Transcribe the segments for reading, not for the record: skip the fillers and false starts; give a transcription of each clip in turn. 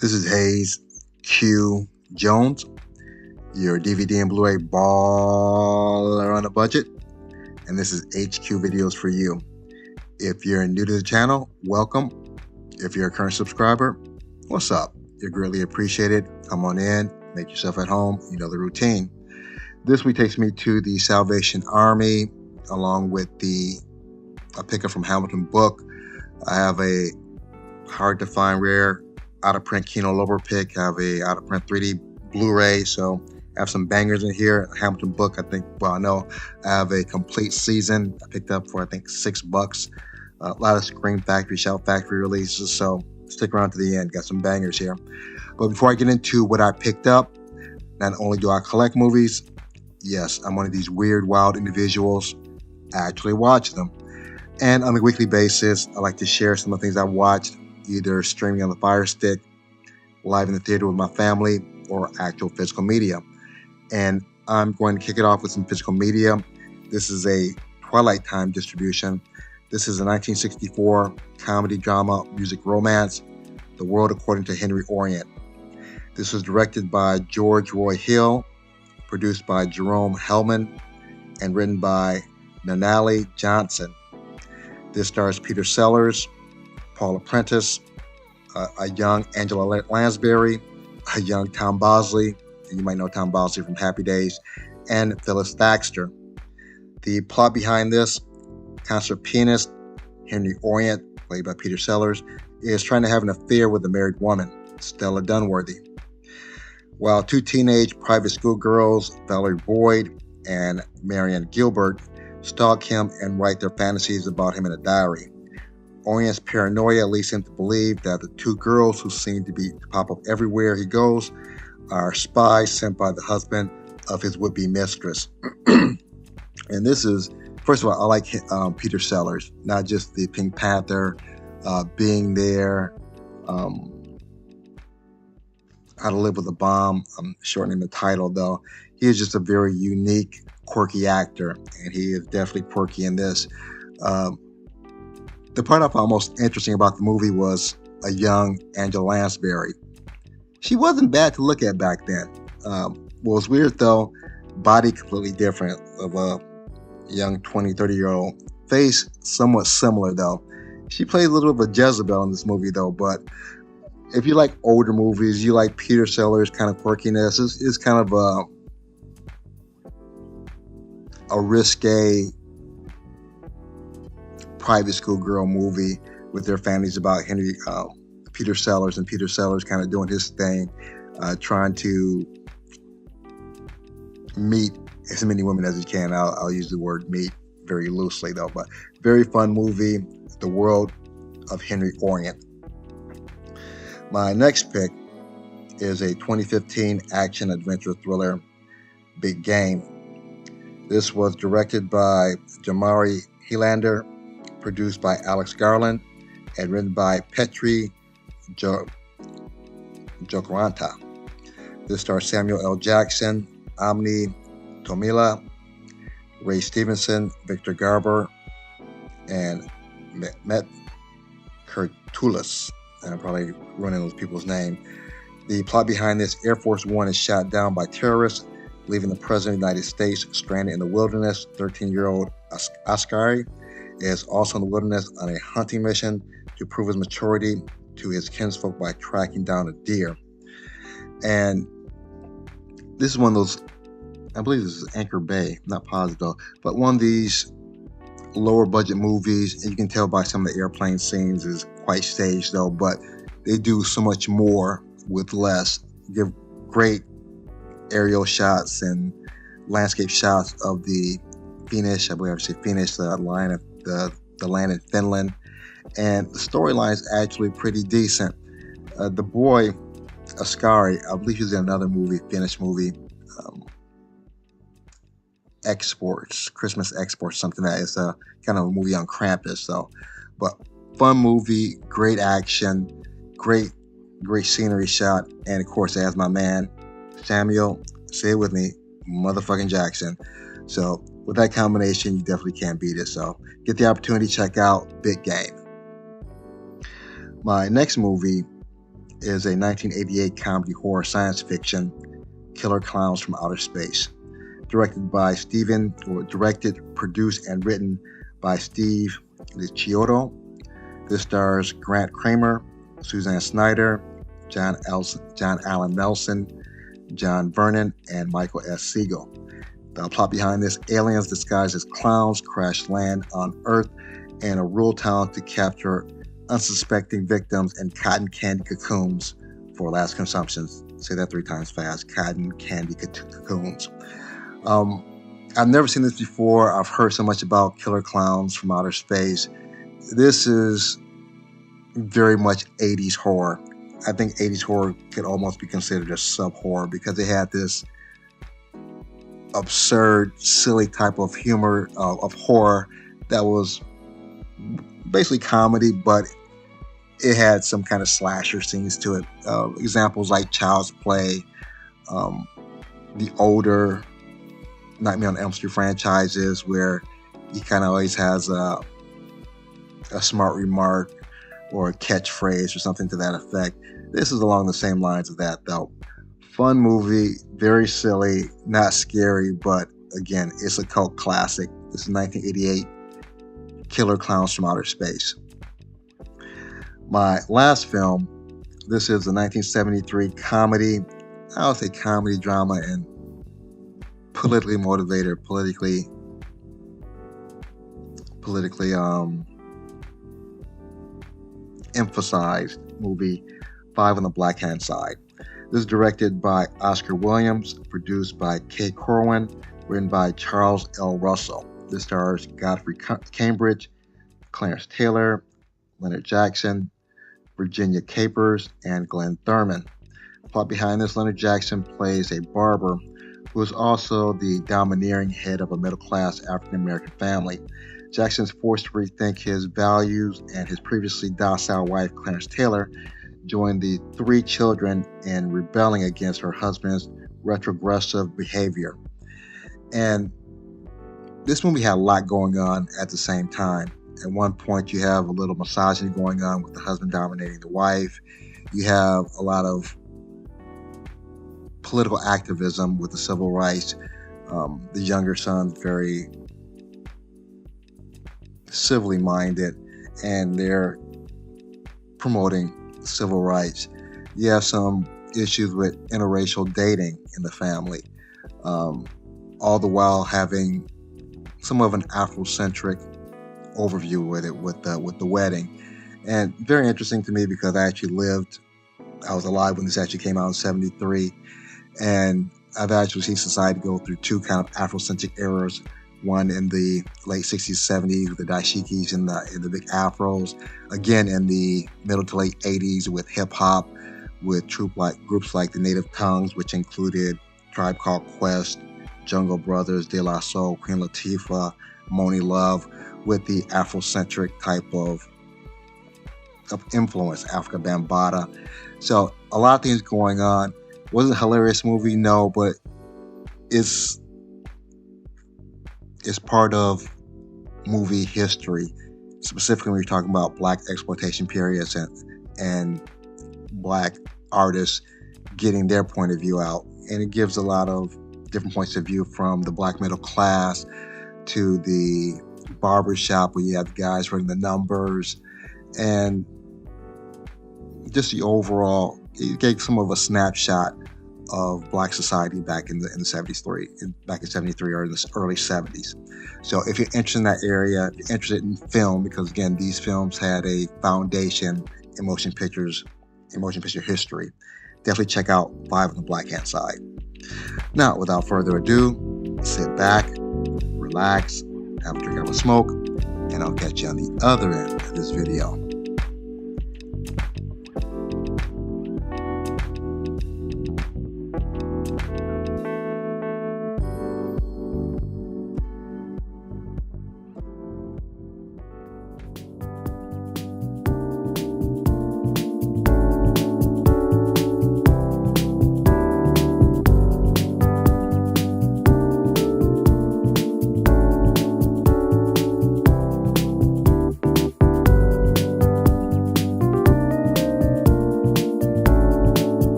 This is Hayes Q Jones, your DVD and Blu-ray baller on a budget, and this is HQ Videos for you. If you're new to the channel, welcome. If you're a current subscriber, what's up? You're greatly appreciated. Come on in, make yourself at home. You know the routine. This week takes me to the Salvation Army, along with a pickup from Hamilton book. I have a hard to find rare out-of-print Kino Lorber pick. I have a out-of-print 3D Blu-ray, so I have some bangers in here. Hamilton book, I know I have a complete season I picked up for I think $6. A lot of Scream Factory, Shout Factory releases, so stick around to the end. Got some bangers here. But before I get into what I picked up, not only do I collect movies, yes, I'm one of these weird, wild individuals. I actually watch them. And on a weekly basis, I like to share some of the things I've watched, either streaming on the Fire Stick, live in the theater with my family, or actual physical media. And I'm going to kick it off with some physical media. This is a Twilight Time distribution. This is a 1964 comedy drama music romance, The World According to Henry Orient. This was directed by George Roy Hill, produced by Jerome Hellman, and written by Nunnally Johnson. This stars Peter Sellers, Paula Prentice, a young Angela Lansbury, a young Tom Bosley, and you might know Tom Bosley from Happy Days, and Phyllis Thaxter. The plot behind this: concert pianist Henry Orient, played by Peter Sellers, is trying to have an affair with a married woman, Stella Dunworthy. While two teenage private school girls, Valerie Boyd and Marianne Gilbert, stalk him and write their fantasies about him in a diary. Orient's paranoia leads him to believe that the two girls, who seem to pop up everywhere he goes, are spies sent by the husband of his would-be mistress. And this is, first of all, I like Peter Sellers, not just the Pink Panther, being there, How to Live with a Bomb. I'm shortening the title though. He is just a very unique, quirky actor, and he is definitely quirky in this. The part I found most interesting about the movie was a young Angela Lansbury. She wasn't bad to look at back then. What was weird though, body completely different, of a young 20, 30-year-old. Face somewhat similar though. She played a little bit of a Jezebel in this movie though, but if you like older movies, you like Peter Sellers' kind of quirkiness, it's kind of a risque private school girl movie with their fantasies about Peter Sellers, and Peter Sellers kind of doing his thing, trying to meet as many women as he can. I'll use the word meet very loosely though, but very fun movie, The World of Henry Orient. My next pick is a 2015 action adventure thriller, Big Game. This was directed by Jamari Helander, produced by Alex Garland, and written by Petri Jokoranta. This stars Samuel L. Jackson, Omni Tomila, Ray Stevenson, Victor Garber, and Met Kurtulis. And I'm probably running those people's names. The plot behind this: Air Force One is shot down by terrorists, leaving the President of the United States stranded in the wilderness. 13-year-old Askari is also in the wilderness on a hunting mission to prove his maturity to his kinsfolk by tracking down a deer. And this is one of those, I believe this is Anchor Bay, not positive though, but one of these lower budget movies, and you can tell by some of the airplane scenes is quite staged though, but they do so much more with less. Give great aerial shots and landscape shots of the Finnish, I believe I should say Finnish, the land in Finland, and the storyline is actually pretty decent. The boy Askari, I believe he's in another movie, Finnish movie, Exports, Christmas Exports, something that is a kind of a movie on Krampus though. But fun movie, great action, great scenery shot, and of course, as my man Samuel, say it with me, motherfucking Jackson. So with that combination, you definitely can't beat it. So get the opportunity to check out Big Game. My next movie is a 1988 comedy horror science fiction, Killer Clowns from Outer Space. Directed, produced, and written by Steve Licciotto. This stars Grant Kramer, Suzanne Snyder, John Allen Nelson, John Vernon, and Michael S. Siegel. The plot behind this: aliens disguised as clowns crash land on Earth in a rural town to capture unsuspecting victims in cotton candy cocoons for last consumption. Say that 3 times fast: cotton candy cocoons. I've never seen this before. I've heard so much about Killer Clowns from Outer Space. This is very much 80s horror. I think 80s horror could almost be considered a sub-horror because they had this absurd, silly type of humor, of horror that was basically comedy, but it had some kind of slasher scenes to it. Examples like Child's Play, the older Nightmare on Elm Street franchises, where he kind of always has a smart remark or a catchphrase or something to that effect. This is along the same lines of that, though. Fun movie, very silly, not scary, but again, it's a cult classic. This is 1988, Killer Clowns from Outer Space. My last film, this is a 1973 comedy. I would say comedy, drama, and politically motivated, politically emphasized movie, Five on the Black Hand Side. This is directed by Oscar Williams, produced by Kay Corwin, written by Charles L. Russell. This stars Godfrey Cambridge, Clarence Taylor, Leonard Jackson, Virginia Capers, and Glenn Thurman. The plot behind this: Leonard Jackson plays a barber who is also the domineering head of a middle-class African-American family. Jackson is forced to rethink his values, and his previously docile wife, Clarence Taylor, joined the 3 children in rebelling against her husband's retrogressive behavior. And this movie had a lot going on at the same time. At one point, you have a little misogyny going on with the husband dominating the wife. You have a lot of political activism with the civil rights. The younger son's very civilly minded, and they're promoting civil rights. You have some issues with interracial dating in the family, all the while having some of an Afrocentric overview with it, with the wedding. And very interesting to me because I was alive when this actually came out in 73, and I've actually seen society go through 2 kind of Afrocentric eras. One in the late 60s, 70s with the dashikis and the big afros. Again, in the middle to late 80s with hip hop, with groups like the Native Tongues, which included Tribe Called Quest, Jungle Brothers, De La Soul, Queen Latifah, Moni Love, with the Afrocentric type of influence, Africa Bambaataa. So a lot of things going on. Wasn't a hilarious movie, no, but it's part of movie history, specifically when you're talking about Black exploitation periods and Black artists getting their point of view out. And it gives a lot of different points of view, from the Black middle class to the barbershop where you have the guys running the numbers, and just the overall, it gave some of a snapshot of Black society back in the 73, back in 73 or in the early 70s. So if you're interested in that area, if you're interested in film, because again, these films had a foundation in motion picture history, definitely check out Five on the Black Hand Side. Now, without further ado, sit back, relax, have a drink, have a smoke, and I'll catch you on the other end of this video.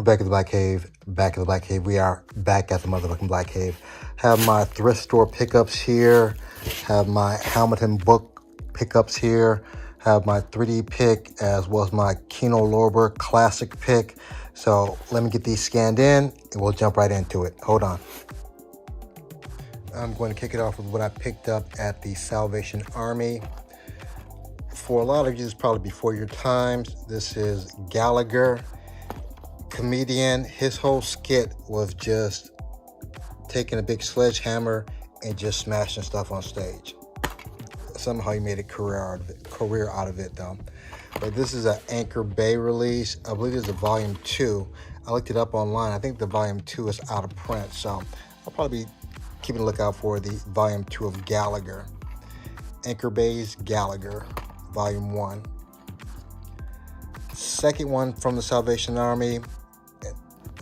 We're back at the Black Cave. Back at the Black Cave. We are back at the motherfucking Black Cave. Have my thrift store pickups here. Have my Hamilton book pickups here. Have my 3D pick as well as my Kino Lorber classic pick. So let me get these scanned in and we'll jump right into it. Hold on. I'm going to kick it off with what I picked up at the Salvation Army. For a lot of you, this is probably before your times. This is Gallagher. Comedian. His whole skit was just taking a big sledgehammer and just smashing stuff on stage. Somehow he made a career out of it though. But this is an Anchor Bay release. I believe it's a volume 2. I looked it up online. I think the volume 2 is out of print, so I'll probably be keeping a lookout for the volume 2 of Gallagher. Anchor Bay's Gallagher, volume 1. Second one from the Salvation Army.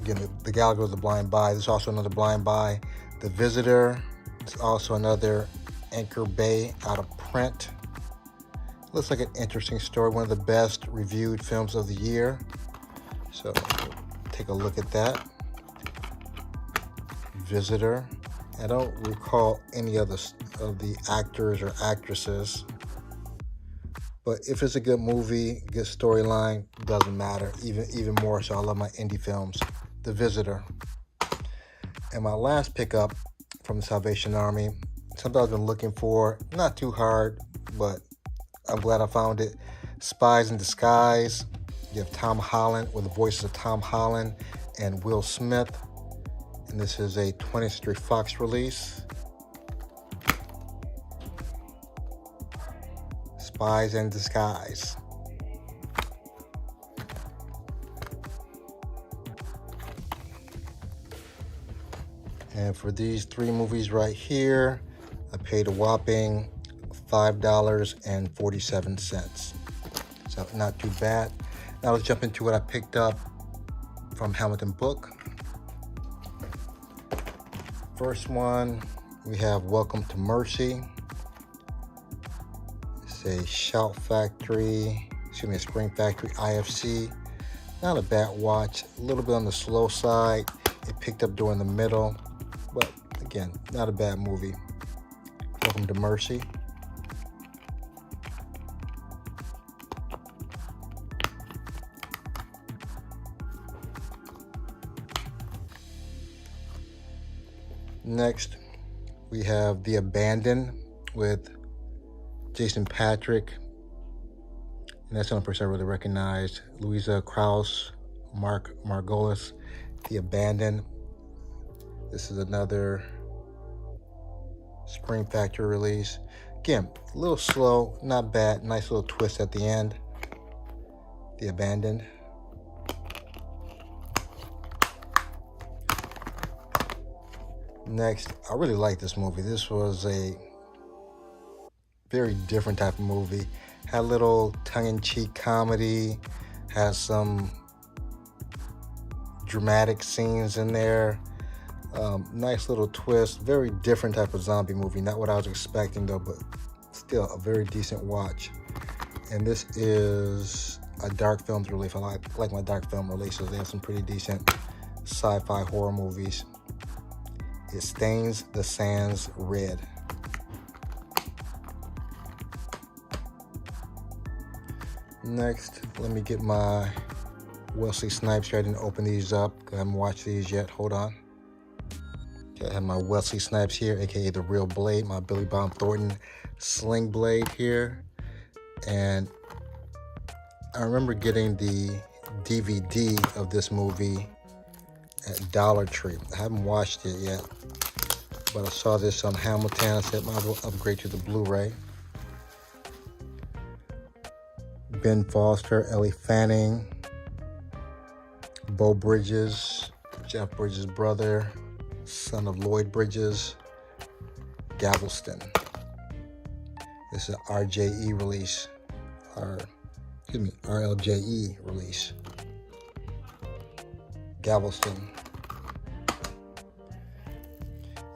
Again, the Gallagher was a blind buy. There's also another blind buy. The Visitor. It's also another Anchor Bay out of print. Looks like an interesting story. One of the best reviewed films of the year. So take a look at that. Visitor. I don't recall any other of the actors or actresses. But if it's a good movie, good storyline, doesn't matter. Even more so, I love my indie films. The Visitor. And my last pickup from the Salvation Army, something I've been looking for, not too hard, but I'm glad I found it. Spies in Disguise. You have Tom Holland, with the voices of Tom Holland and Will Smith. And this is a 20th Century Fox release. Spies in Disguise. And for these 3 movies right here, I paid a whopping $5.47. So not too bad. Now let's jump into what I picked up from Hamilton Book. First one, we have Welcome to Mercy. It's a Shout Factory, a Spring Factory IFC. Not a bad watch, a little bit on the slow side. It picked up during the middle, but again, not a bad movie. Welcome to Mercy. Next, we have The Abandoned with Jason Patrick. And that's the only person I really recognized. Louisa Krause, Mark Margolis. The Abandoned. This is another Spring Factory release. Again, a little slow, not bad. Nice little twist at the end. The Abandoned. Next, I really like this movie. This was a very different type of movie. Had a little tongue-in-cheek comedy. Has some dramatic scenes in there. Nice little twist. Very different type of zombie movie. Not what I was expecting though, but still a very decent watch. And this is a dark films release. I like my dark film releases. They have some pretty decent sci-fi horror movies. It Stains the Sands Red. Next, let me get my Wesley Snipes here. I didn't open these up. I haven't watched these yet. Hold on. Okay, I have my Wesley Snipes here, aka the Real Blade, my Billy Bob Thornton Sling Blade here. And I remember getting the DVD of this movie at Dollar Tree. I haven't watched it yet, but I saw this on Hamilton. I said, might as well upgrade to the Blu-ray. Ben Foster, Ellie Fanning, Beau Bridges, Jeff Bridges' brother, son of Lloyd Bridges, Galveston. This is an RJE release, RLJE release. Galveston.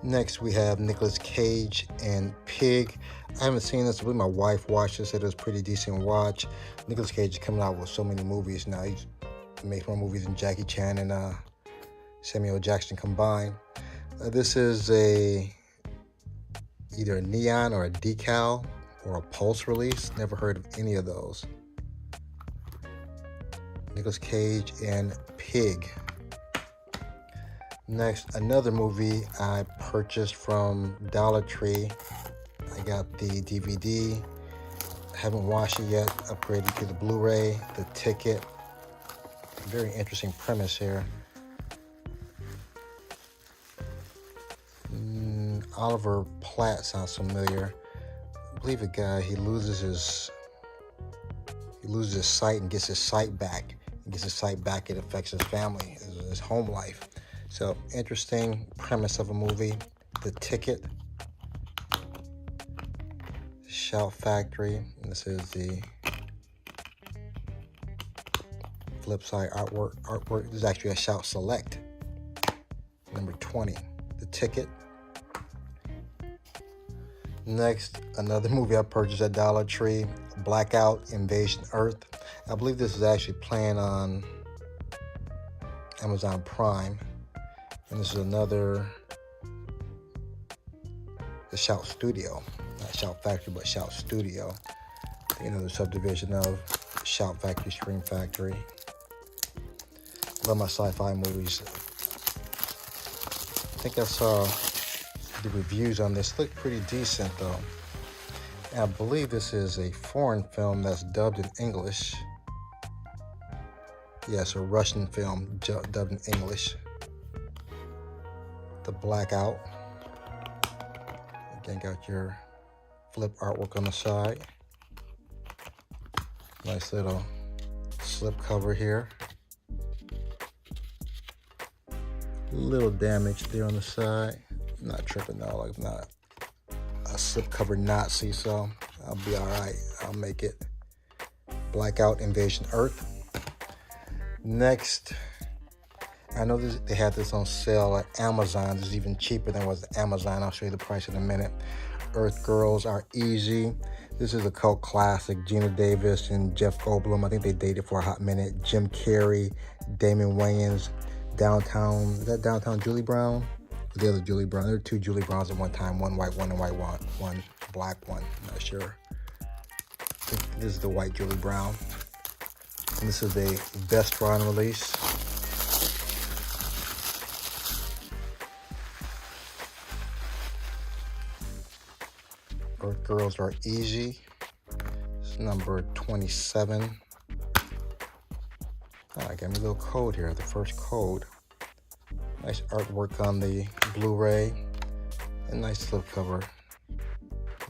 Next, we have Nicolas Cage and Pig. I haven't seen this, but my wife watched this. Said it was a pretty decent watch. Nicolas Cage is coming out with so many movies now. He's made more movies than Jackie Chan and Samuel Jackson combined. This is either a neon or a decal or a pulse release. Never heard of any of those. Nicolas Cage and Pig. Next, another movie I purchased from Dollar Tree. I got the DVD. Haven't watched it yet. Upgraded to the Blu-ray. The Ticket. Very interesting premise here. Oliver Platt sounds familiar. I believe a guy, he loses his sight and gets his sight back. It affects his family, his home life. So, interesting premise of a movie. The Ticket. Shout Factory. And this is the flip side artwork. This is actually a Shout Select. Number 20. The Ticket. Next, another movie I purchased at Dollar Tree. Blackout Invasion Earth. I believe this is actually playing on Amazon Prime. And this is another, the Shout Studio. Not Shout Factory, but Shout Studio. Another subdivision of Shout Factory, Scream Factory. Love my sci-fi movies. I think I saw the reviews on this. Look pretty decent though. And I believe this is a foreign film that's dubbed in English. Yes, a Russian film dubbed in English. The Blackout. Again, got your flip artwork on the side. Nice little slip cover here. Little damage there on the side. I'm not tripping though, like I'm not a slip cover Nazi, so I'll be all right. I'll make it. Blackout Invasion Earth. Next, I know they had this on sale at Amazon. This is even cheaper than it was at Amazon. I'll show you the price in a minute. Earth Girls Are Easy. This is a cult classic. Gina Davis and Jeff Goldblum. I think they dated for a hot minute. Jim Carrey, Damon Wayans, Downtown. Is that Downtown Julie Brown? The other Julie Brown. There were two Julie Browns at one time. One white one and one black one. I'm not sure. I think this is the white Julie Brown. And this is a Vestron release. Earth Girls Are Easy. It's number 27. I got me a little code here, the first code. Nice artwork on the Blu-ray. A nice slipcover.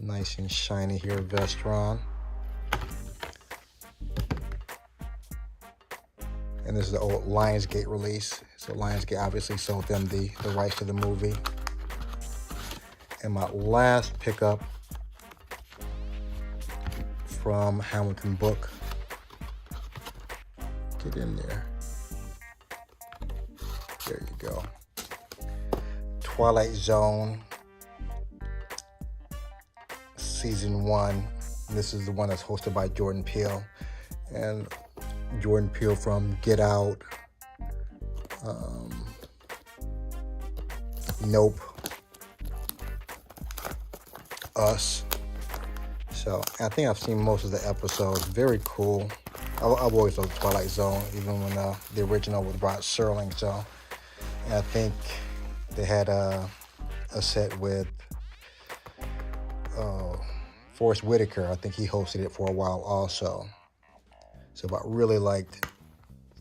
Nice and shiny here, Vestron. And this is the old Lionsgate release. So Lionsgate obviously sold them the rights to the movie. And my last pickup from Hamilton Book. Get in there. There you go. Twilight Zone Season 1. This is the one that's hosted by Jordan Peele. And Jordan Peele from Get Out, Nope, Us. So I think I've seen most of the episodes. Very cool. I've always loved Twilight Zone, even when the original with Rod Serling. So and I think they had a set with Forrest Whitaker. I think he hosted it for a while also. So I really liked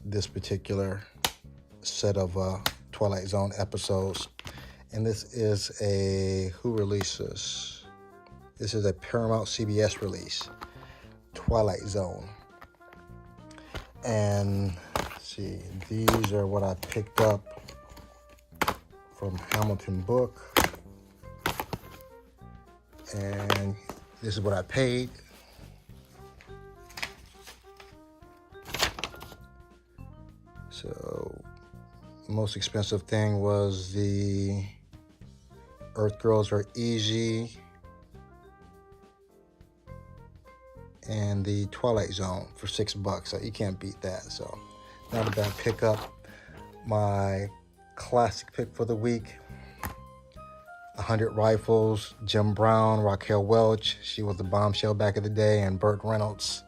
this particular set of Twilight Zone episodes. And this is who released this? This is a Paramount CBS release, Twilight Zone. And let's see, these are what I picked up from Hamilton Book. And this is what I paid. So, most expensive thing was the Earth Girls Are Easy and the Twilight Zone for $6. So you can't beat that. So Not a bad pickup. My classic pick for the week, 100 Rifles, Jim Brown, Raquel Welch. She was the bombshell back in the day, and Burt Reynolds.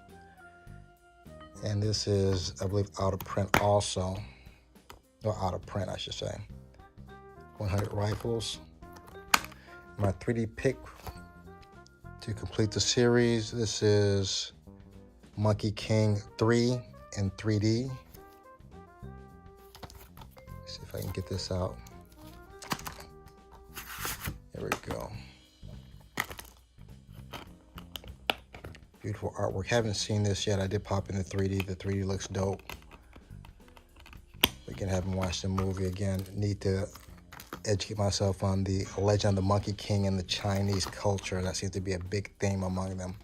And this is, I believe, out of print also. Or out of print, I should say. 100 Rifles. My 3D pick to complete the series. This is Monkey King 3 in 3D. Let's see if I can get this out. There we go. Beautiful artwork. Haven't seen this yet. I did pop in the 3D. The 3D looks dope. Again, haven't watched the movie. Again, need to educate myself on the legend of the Monkey King and the Chinese culture. That seems to be a big theme among them.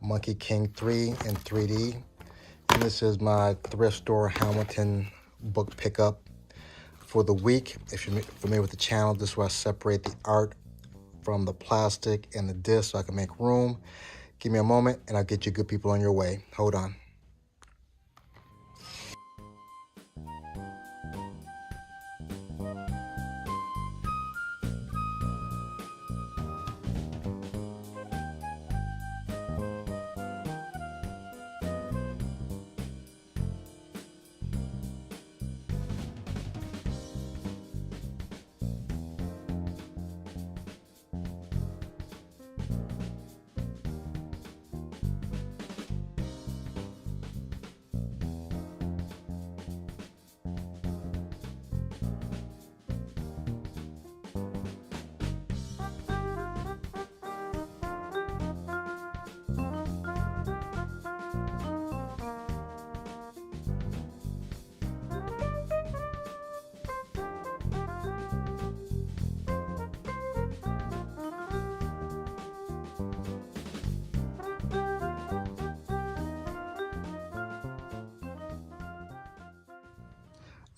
Monkey King 3 in 3D. And this is my thrift store Hamilton book pickup for the week. If you're familiar with the channel, this is where I separate the art from the plastic and the disc so I can make room. Give me a moment and I'll get you good people on your way. Hold on.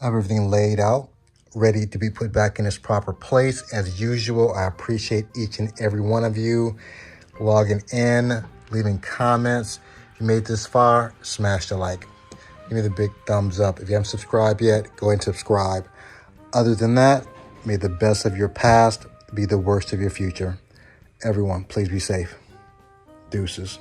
I have everything laid out, ready to be put back in its proper place. As usual, I appreciate each and every one of you logging in, leaving comments. If you made this far, smash the like. Give me the big thumbs up. If you haven't subscribed yet, go ahead and subscribe. Other than that, may the best of your past be the worst of your future. Everyone, please be safe. Deuces.